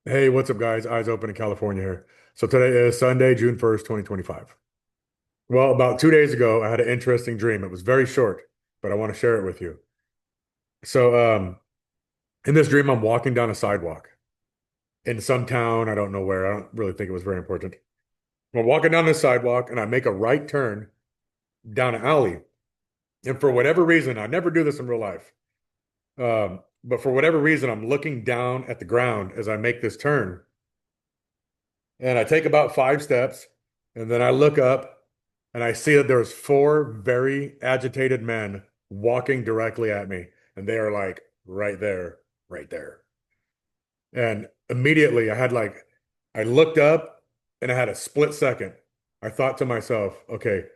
Hey, what's up, guys? Eyes open in California here. So today is Sunday, June 1st, 2025. Well, about 2 days ago, I had an interesting dream. It was very short, but I want to share it with you. So, in this dream, I'm walking down a sidewalk in some town. I don't know where. I don't really think it was very important. I'm walking down this sidewalk and I make a right turn down an alley. And for whatever reason, I never do this in real life. But for whatever reason, I'm looking down at the ground as I make this turn. And I take about 5 steps, and then I look up and I see that there's four very agitated men walking directly at me. And they are like right there, right there. And immediately I looked up and I had a split second. I thought to myself, okay,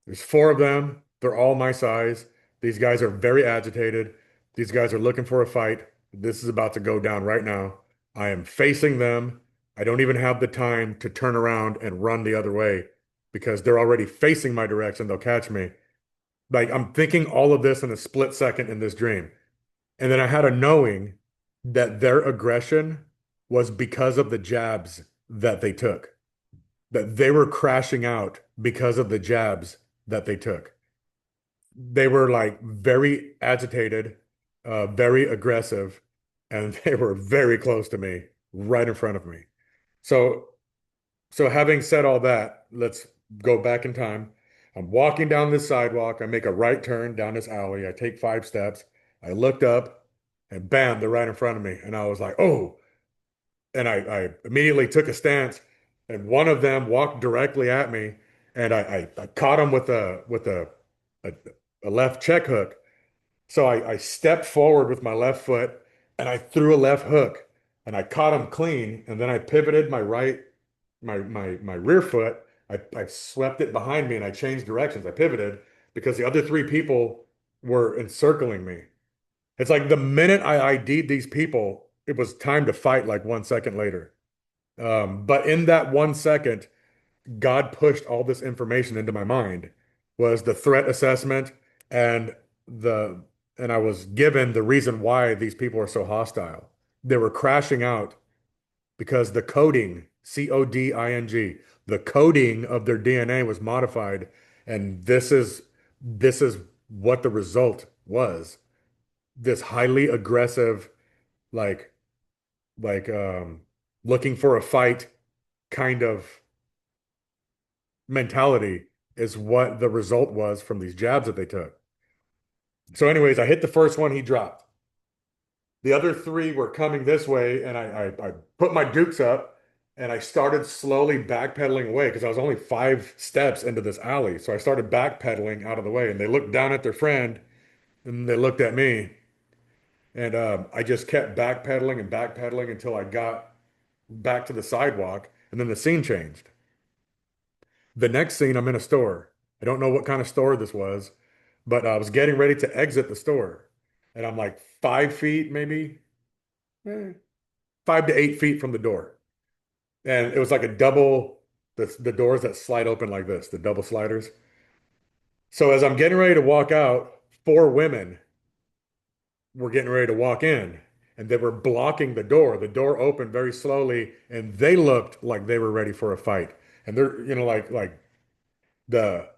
there's four of them. They're all my size. These guys are very agitated. These guys are looking for a fight. This is about to go down right now. I am facing them. I don't even have the time to turn around and run the other way because they're already facing my direction. They'll catch me. Like I'm thinking all of this in a split second in this dream. And then I had a knowing that their aggression was because of the jabs that they took, that they were crashing out because of the jabs that they took. They were like very agitated, very aggressive, and they were very close to me, right in front of me. So, so having said all that, let's go back in time. I'm walking down this sidewalk. I make a right turn down this alley. I take 5 steps. I looked up and bam, they're right in front of me. And I was like, oh, and I immediately took a stance, and one of them walked directly at me, and I caught him with a, a left check hook. So I stepped forward with my left foot, and I threw a left hook, and I caught him clean, and then I pivoted my rear foot. I swept it behind me, and I changed directions. I pivoted because the other three people were encircling me. It's like the minute I ID'd these people, it was time to fight like 1 second later. But in that 1 second, God pushed all this information into my mind, was the threat assessment and the and I was given the reason why these people are so hostile. They were crashing out because the coding, coding, the coding of their DNA was modified, and this is what the result was. This highly aggressive, like like looking for a fight kind of mentality is what the result was from these jabs that they took. So, anyways, I hit the first one, he dropped. The other three were coming this way, and I put my dukes up and I started slowly backpedaling away because I was only 5 steps into this alley. So I started backpedaling out of the way, and they looked down at their friend and they looked at me. And I just kept backpedaling and backpedaling until I got back to the sidewalk, and then the scene changed. The next scene, I'm in a store. I don't know what kind of store this was, but I was getting ready to exit the store. And I'm like 5 feet, maybe 5 to 8 feet from the door. And it was like a double, the doors that slide open like this, the double sliders. So as I'm getting ready to walk out, four women were getting ready to walk in and they were blocking the door. The door opened very slowly and they looked like they were ready for a fight. And they're, like the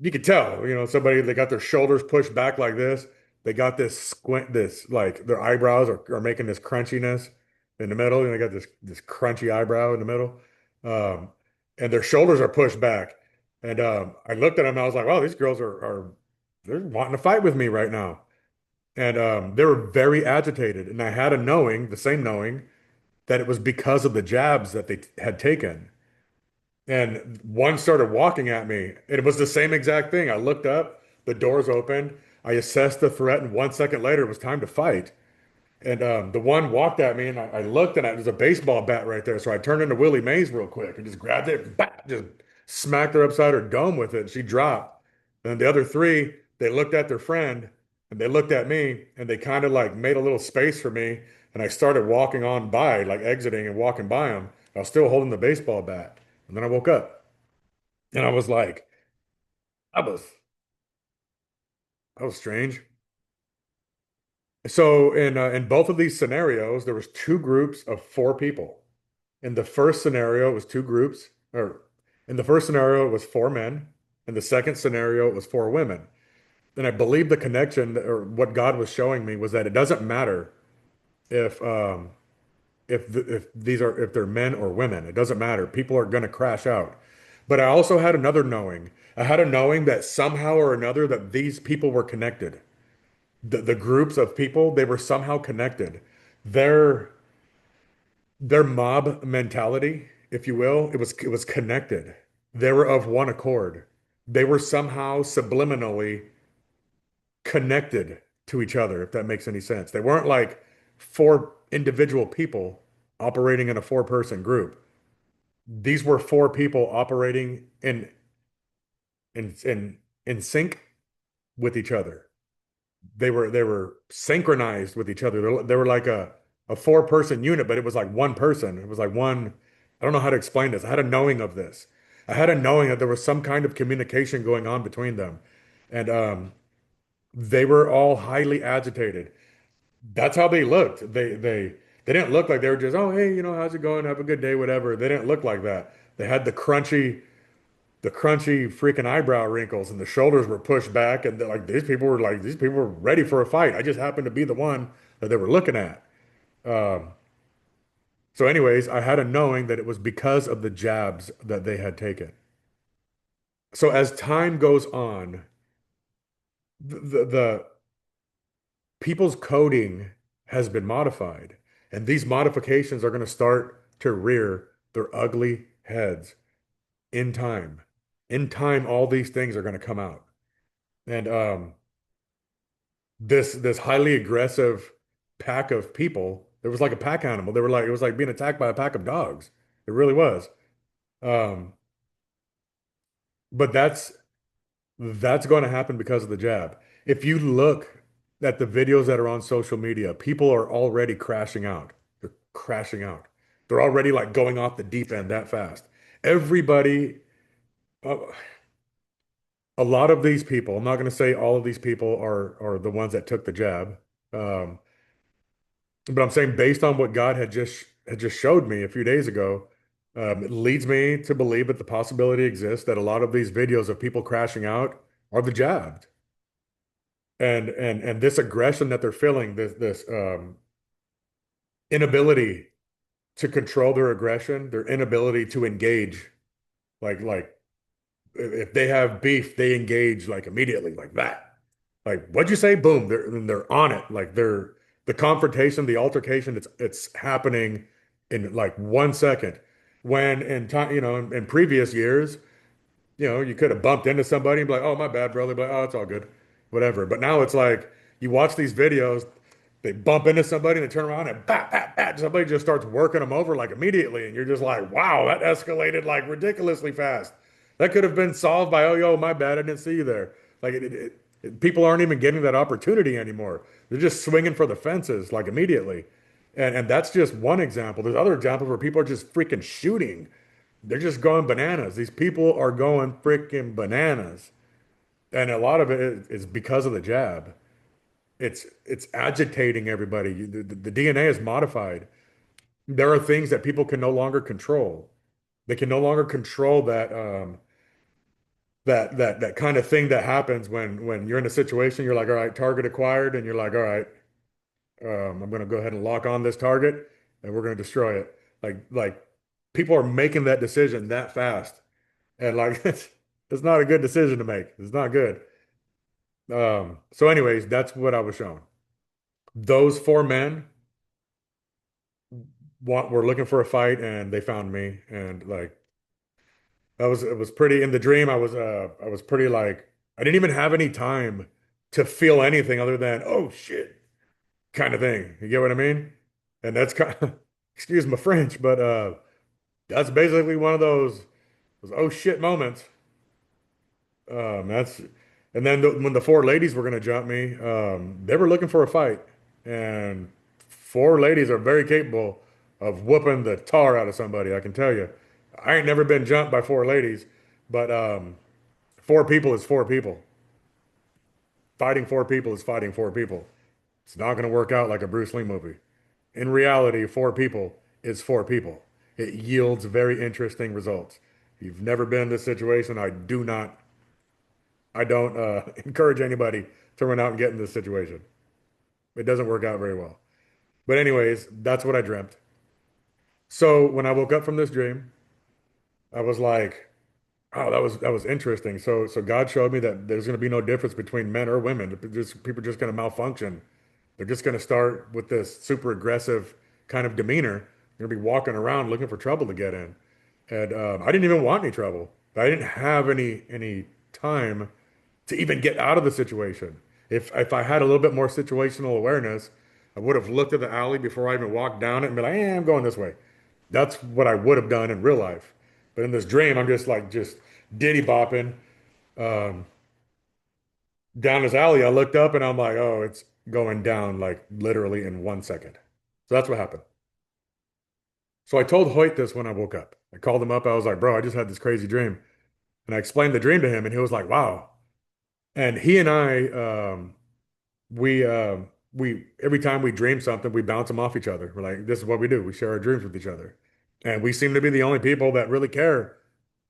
you could tell, somebody they got their shoulders pushed back like this. They got this squint, this like their eyebrows are making this crunchiness in the middle, and they got this crunchy eyebrow in the middle, um, and their shoulders are pushed back. And I looked at them, and I was like, "Wow, these girls are they're wanting to fight with me right now." And they were very agitated, and I had a knowing, the same knowing, that it was because of the jabs that they had taken. And one started walking at me. It was the same exact thing. I looked up, the doors opened. I assessed the threat, and 1 second later, it was time to fight. And the one walked at me, and I looked, and there's a baseball bat right there. So I turned into Willie Mays real quick and just grabbed it, bat, just smacked her upside her dome with it. And she dropped. And the other three, they looked at their friend, and they looked at me, and they kind of like made a little space for me. And I started walking on by, like exiting and walking by them. I was still holding the baseball bat. And then I woke up. And I was like, that was that was strange. So in both of these scenarios, there was two groups of four people. In the first scenario, it was two groups, or in the first scenario, it was four men. In the second scenario, it was four women. And I believe the connection or what God was showing me was that it doesn't matter if if these are if they're men or women. It doesn't matter. People are going to crash out. But I also had another knowing. I had a knowing that somehow or another that these people were connected. The groups of people, they were somehow connected. Their their mob mentality, if you will, it was connected. They were of one accord. They were somehow subliminally connected to each other, if that makes any sense. They weren't like four individual people operating in a four-person group. These were four people operating in sync with each other. They were synchronized with each other. They were like a four-person unit, but it was like one person. It was like one. I don't know how to explain this. I had a knowing of this. I had a knowing that there was some kind of communication going on between them, and they were all highly agitated. That's how they looked. They didn't look like they were just, oh, hey, how's it going? Have a good day, whatever. They didn't look like that. They had the crunchy freaking eyebrow wrinkles, and the shoulders were pushed back, and like these people were ready for a fight. I just happened to be the one that they were looking at. Um, so, anyways, I had a knowing that it was because of the jabs that they had taken. So as time goes on, the people's coding has been modified, and these modifications are going to start to rear their ugly heads in time. In time, all these things are going to come out. And this highly aggressive pack of people, it was like a pack animal. They were like it was like being attacked by a pack of dogs. It really was. Um, but that's going to happen because of the jab. If you look at the videos that are on social media, people are already crashing out. They're crashing out. They're already like going off the deep end that fast. Everybody, uh, a lot of these people, I'm not going to say all of these people are the ones that took the jab. Um, but I'm saying based on what God had just showed me a few days ago, it leads me to believe that the possibility exists that a lot of these videos of people crashing out are the jabbed. And this aggression that they're feeling, this inability to control their aggression, their inability to engage, like if they have beef, they engage like immediately, like that. Like, what'd you say? Boom, they're on it. Like the confrontation, the altercation, it's happening in like 1 second. When in time, in previous years, you could have bumped into somebody and be like, oh, my bad, brother. But oh, it's all good. Whatever. But now it's like you watch these videos, they bump into somebody and they turn around and bat, bat, bat. Somebody just starts working them over like immediately. And you're just like, wow, that escalated like ridiculously fast. That could have been solved by, oh, yo, my bad. I didn't see you there. Like people aren't even getting that opportunity anymore. They're just swinging for the fences like immediately. And that's just one example. There's other examples where people are just freaking shooting. They're just going bananas. These people are going freaking bananas. And a lot of it is because of the jab. It's agitating everybody. The DNA is modified. There are things that people can no longer control. They can no longer control that kind of thing that happens when you're in a situation, you're like, all right, target acquired, and you're like, all right, I'm gonna go ahead and lock on this target and we're gonna destroy it. Like people are making that decision that fast. And like it's not a good decision to make. It's not good. So anyways, that's what I was shown. Those four men were looking for a fight and they found me. And like it was pretty in the dream, I was pretty like I didn't even have any time to feel anything other than oh shit kind of thing. You get what I mean? And that's kind of excuse my French, but that's basically one of those oh shit moments. That's and then when the four ladies were gonna jump me, they were looking for a fight, and four ladies are very capable of whooping the tar out of somebody. I can tell you, I ain't never been jumped by four ladies, but four people is four people. Fighting four people is fighting four people. It's not going to work out like a Bruce Lee movie. In reality, four people is four people. It yields very interesting results. If you've never been in this situation, I don't encourage anybody to run out and get in this situation. It doesn't work out very well. But anyways, that's what I dreamt. So when I woke up from this dream, I was like, oh, that was interesting. So God showed me that there's going to be no difference between men or women. People are just going to malfunction. They're just going to start with this super aggressive kind of demeanor. They're going to be walking around looking for trouble to get in. And I didn't even want any trouble. I didn't have any time to even get out of the situation. If I had a little bit more situational awareness, I would have looked at the alley before I even walked down it and be like, I'm going this way. That's what I would have done in real life. But in this dream, I'm just diddy bopping um, down this alley. I looked up and I'm like, oh, it's going down like literally in 1 second. So that's what happened. So I told Hoyt this when I woke up. I called him up. I was like, bro, I just had this crazy dream. And I explained the dream to him, and he was like, wow. And he and I, we every time we dream something, we bounce them off each other. We're like, this is what we do. We share our dreams with each other. And we seem to be the only people that really care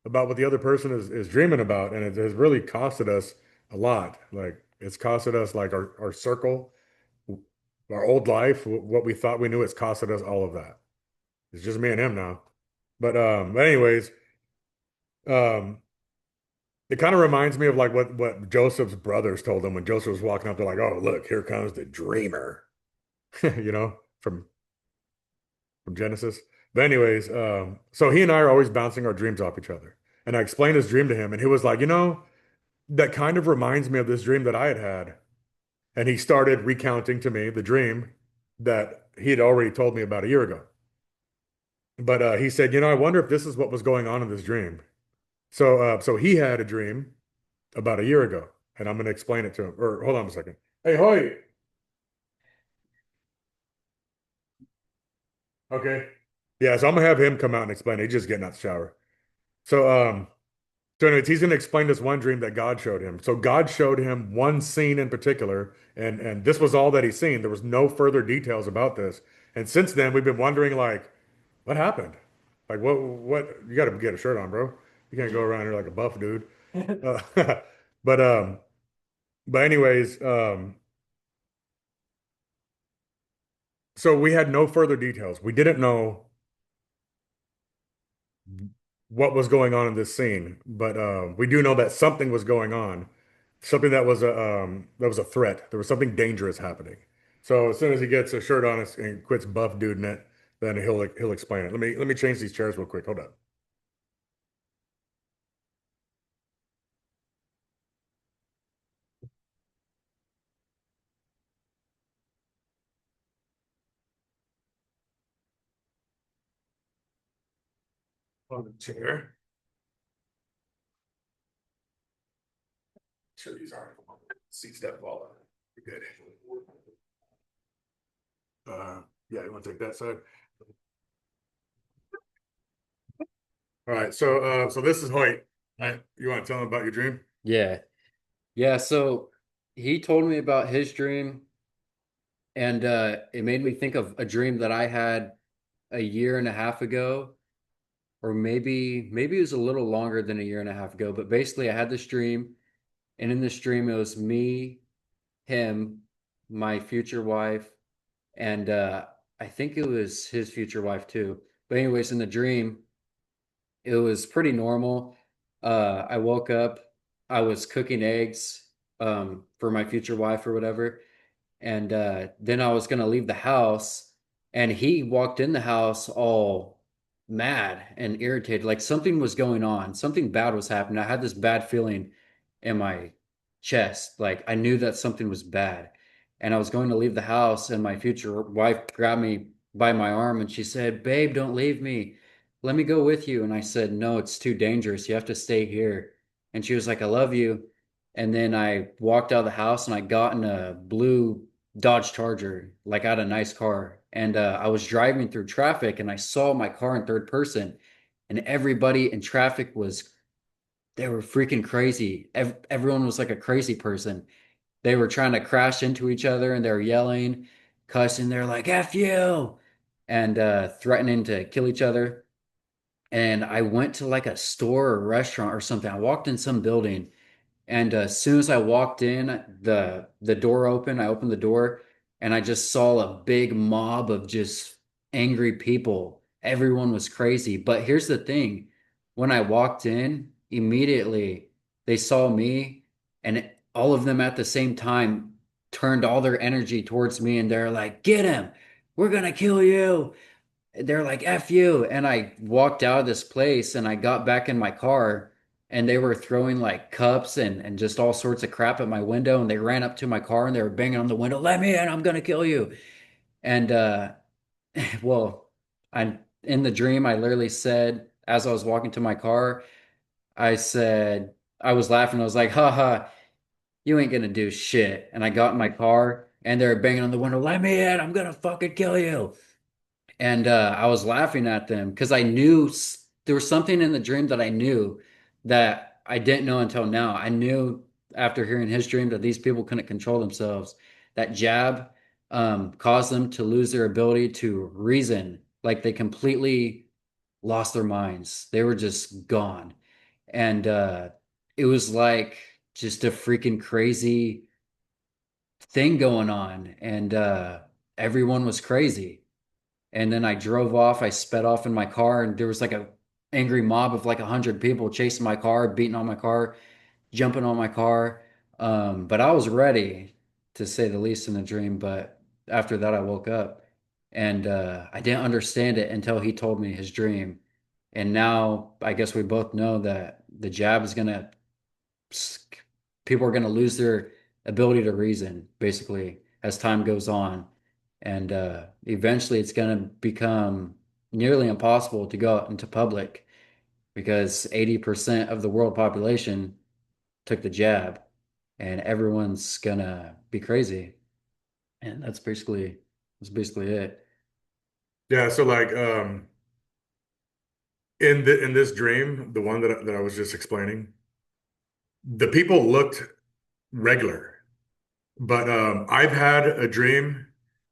about what the other person is dreaming about. And it has really costed us a lot. Like it's costed us like our circle, our old life, what we thought we knew, it's costed us all of that. It's just me and him now. But anyways, um, it kind of reminds me of like what Joseph's brothers told him when Joseph was walking up. They're like, "Oh, look, here comes the dreamer," you know, from Genesis. But anyways, so he and I are always bouncing our dreams off each other. And I explained his dream to him, and he was like, that kind of reminds me of this dream that I had had. And he started recounting to me the dream that he had already told me about a year ago. But he said, I wonder if this is what was going on in this dream. So he had a dream about a year ago, and I'm going to explain it to him. Or hold on a second. Hey, Hoy. Okay. Yeah, so I'm gonna have him come out and explain it. He's just getting out the shower. So anyways, he's gonna explain this one dream that God showed him. So God showed him one scene in particular, and this was all that he's seen. There was no further details about this. And since then, we've been wondering like, what happened? Like what you gotta get a shirt on, bro. You can't go around here like a buff dude. Uh, but but anyways, so we had no further details. We didn't know what was going on in this scene, but we do know that something was going on, something that was a threat. There was something dangerous happening. So as soon as he gets a shirt on and quits buff duding it, then he'll explain it. Let me change these chairs real quick. Hold up. On the chair. Sure, these are seats that fall out. You're good. Yeah, you want to take that side? All right. So this is Hoyt. You want to tell him about your dream? Yeah. Yeah. So he told me about his dream, and it made me think of a dream that I had a year and a half ago, or maybe it was a little longer than a year and a half ago. But basically, I had this dream, and in this dream, it was me, him, my future wife, and I think it was his future wife too. But anyways, in the dream, it was pretty normal. I woke up, I was cooking eggs for my future wife or whatever. And then I was gonna leave the house, and he walked in the house all mad and irritated, like something was going on, something bad was happening. I had this bad feeling in my chest, like I knew that something was bad. And I was going to leave the house, and my future wife grabbed me by my arm and she said, "Babe, don't leave me. Let me go with you." And I said, "No, it's too dangerous. You have to stay here." And she was like, "I love you." And then I walked out of the house and I got in a blue Dodge Charger, like I had a nice car. And I was driving through traffic and I saw my car in third person, and everybody in traffic they were freaking crazy. Everyone was like a crazy person. they were trying to crash into each other and they were yelling, cussing. They're like, F you, and threatening to kill each other. And I went to like a store or restaurant or something. I walked in some building and as soon as I walked in, the door opened. I opened the door and I just saw a big mob of just angry people. Everyone was crazy. But here's the thing. When I walked in, immediately they saw me and all of them at the same time turned all their energy towards me and they're like, "Get him. We're gonna kill you." They're like, F you. And I walked out of this place and I got back in my car and they were throwing like cups and just all sorts of crap at my window. And they ran up to my car and they were banging on the window, "Let me in, I'm gonna kill you." And well, I in the dream, I literally said, as I was walking to my car, I said, I was laughing. I was like, haha, you ain't gonna do shit. And I got in my car and they were banging on the window, "Let me in, I'm gonna fucking kill you." And I was laughing at them because I knew there was something in the dream that I knew that I didn't know until now. I knew after hearing his dream that these people couldn't control themselves. That jab caused them to lose their ability to reason. Like they completely lost their minds. They were just gone. And it was like just a freaking crazy thing going on. And everyone was crazy. And then I drove off. I sped off in my car, and there was like a angry mob of like 100 people chasing my car, beating on my car, jumping on my car. But I was ready, to say the least, in the dream. But after that, I woke up, and I didn't understand it until he told me his dream. And now I guess we both know that the jab is gonna people are going to lose their ability to reason basically as time goes on. And eventually it's going to become nearly impossible to go out into public because 80% of the world population took the jab and everyone's gonna be crazy. And that's basically it. Yeah, so like in this dream, the one that I was just explaining, the people looked regular. But I've had a dream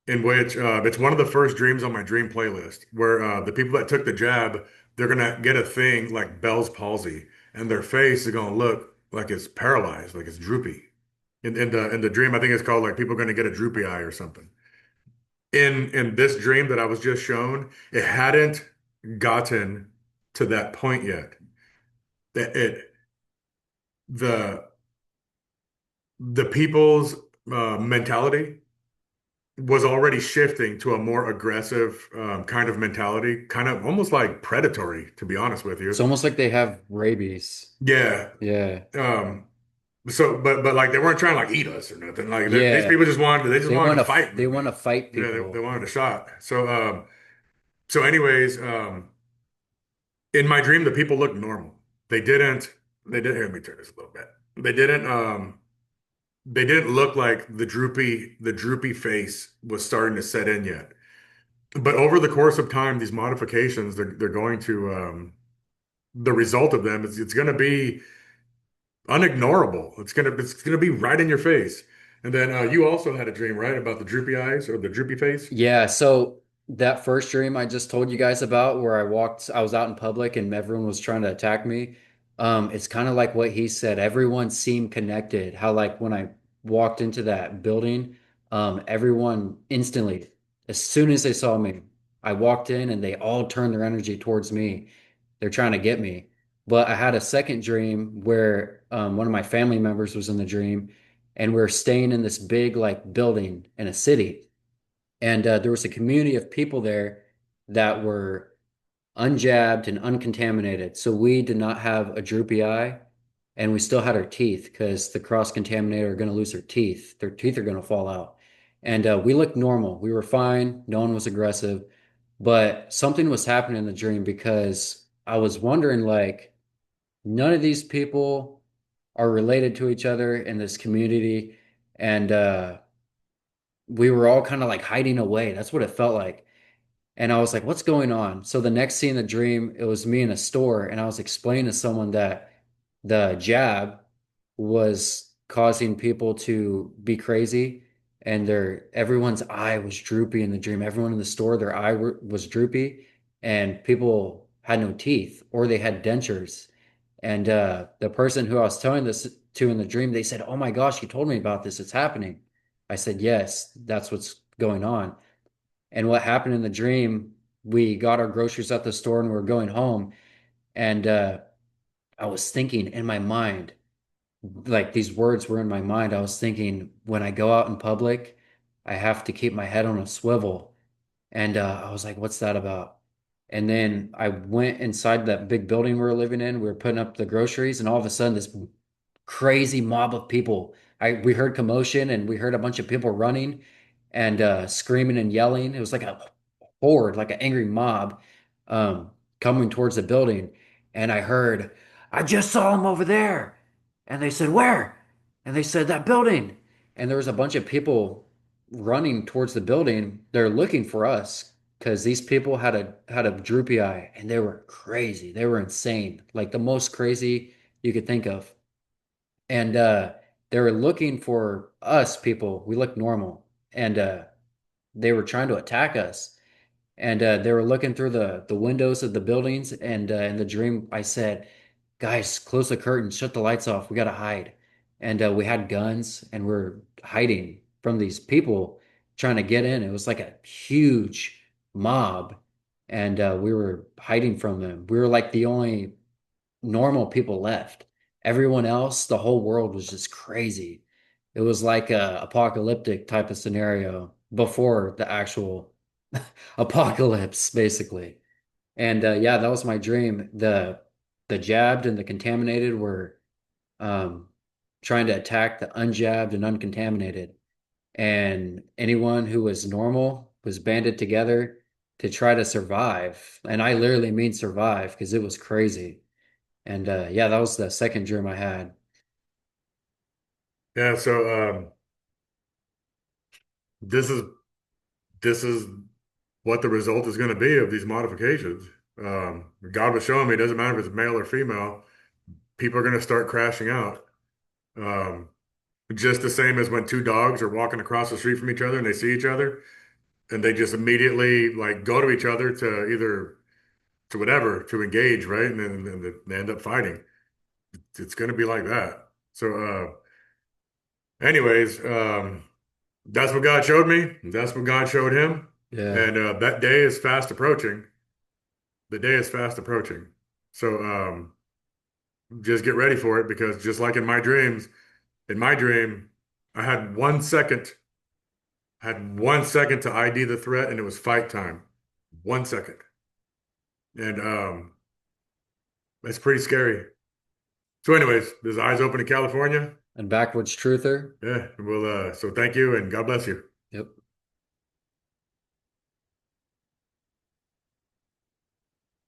in which it's one of the first dreams on my dream playlist where the people that took the jab, they're gonna get a thing like Bell's palsy, and their face is gonna look like it's paralyzed, like it's droopy. In the dream, I think it's called like people are gonna get a droopy eye or something. In this dream that I was just shown, it hadn't gotten to that point yet. That it the the people's mentality was already shifting to a more aggressive kind of mentality, kind of almost like predatory, to be honest with It's you. almost like they have rabies. Yeah. Yeah. Um, but like they weren't trying to like eat us or nothing. Like these Yeah. people just wanted they just wanted to fight They with me. want to fight Yeah, they people. wanted a shot. So anyways, in my dream, the people looked normal. They didn't. They did. Here, let me turn this a little bit. They didn't. They didn't look like the droopy face was starting to set in yet. But over the course of time, these modifications, they're going to the result of them is it's going to be unignorable. It's gonna be right in your face. And then you also had a dream, right, about the droopy eyes or the droopy face? Yeah, so that first dream I just told you guys about where I was out in public and everyone was trying to attack me. It's kind of like what he said. Everyone seemed connected. How like when I walked into that building, everyone instantly, as soon as they saw me, I walked in and they all turned their energy towards me. They're trying to get me. But I had a second dream where one of my family members was in the dream and we're staying in this big like building in a city. And there was a community of people there that were unjabbed and uncontaminated. So we did not have a droopy eye, and we still had our teeth because the cross-contaminated are going to lose their teeth. Their teeth are going to fall out. And we looked normal. We were fine. No one was aggressive. But something was happening in the dream because I was wondering, like, none of these people are related to each other in this community. And we were all kind of like hiding away. That's what it felt like. And I was like, what's going on? So the next scene in the dream, it was me in a store, and I was explaining to someone that the jab was causing people to be crazy, and everyone's eye was droopy in the dream. Everyone in the store, their was droopy, and people had no teeth or they had dentures. And the person who I was telling this to in the dream, they said, "Oh my gosh, you told me about this. It's happening." I said, "Yes, that's what's going on." And what happened in the dream, we got our groceries at the store and we were going home. And I was thinking in my mind, like these words were in my mind. I was thinking, when I go out in public, I have to keep my head on a swivel. And I was like, what's that about? And then I went inside that big building we were living in. We were putting up the groceries, and all of a sudden, this crazy mob of people. We heard commotion, and we heard a bunch of people running and screaming and yelling. It was like a horde, like an angry mob, um, coming towards the building. And I heard, "I just saw him over there." And they said, "Where?" And they said, "That building." And there was a bunch of people running towards the building. They're looking for us because these people had a droopy eye, and they were crazy. They were insane, like the most crazy you could think of. And they were looking for us people. We looked normal, and they were trying to attack us. And they were looking through the windows of the buildings. And in the dream, I said, "Guys, close the curtains, shut the lights off. We gotta hide." And we had guns, and we're hiding from these people trying to get in. It was like a huge mob, and we were hiding from them. We were like the only normal people left. Everyone else, the whole world was just crazy. It was like a apocalyptic type of scenario before the actual apocalypse, basically. And yeah, that was my dream. The jabbed and the contaminated were um, trying to attack the unjabbed and uncontaminated. And anyone who was normal was banded together to try to survive. And I literally mean survive because it was crazy. And yeah, that was the second dream I had. Yeah, so this is this is what the result is going to be of these modifications. God was showing me it doesn't matter if it's male or female, people are going to start crashing out. Um, just the same as when two dogs are walking across the street from each other and they see each other and they just immediately like go to each other to either to whatever to engage, right? And then they end up fighting. It's going to be like that. So, anyways, that's what God showed me. That's what God showed him. Yeah. And that day is fast approaching. The day is fast approaching. So just get ready for it because just like in my dreams, in my dream, I had 1 second, had 1 second to ID the threat and it was fight time. 1 second. And it's pretty scary. So anyways, this is Eyes Open in California. And backwards truther. Yeah, well, so thank you and God bless you. Yep.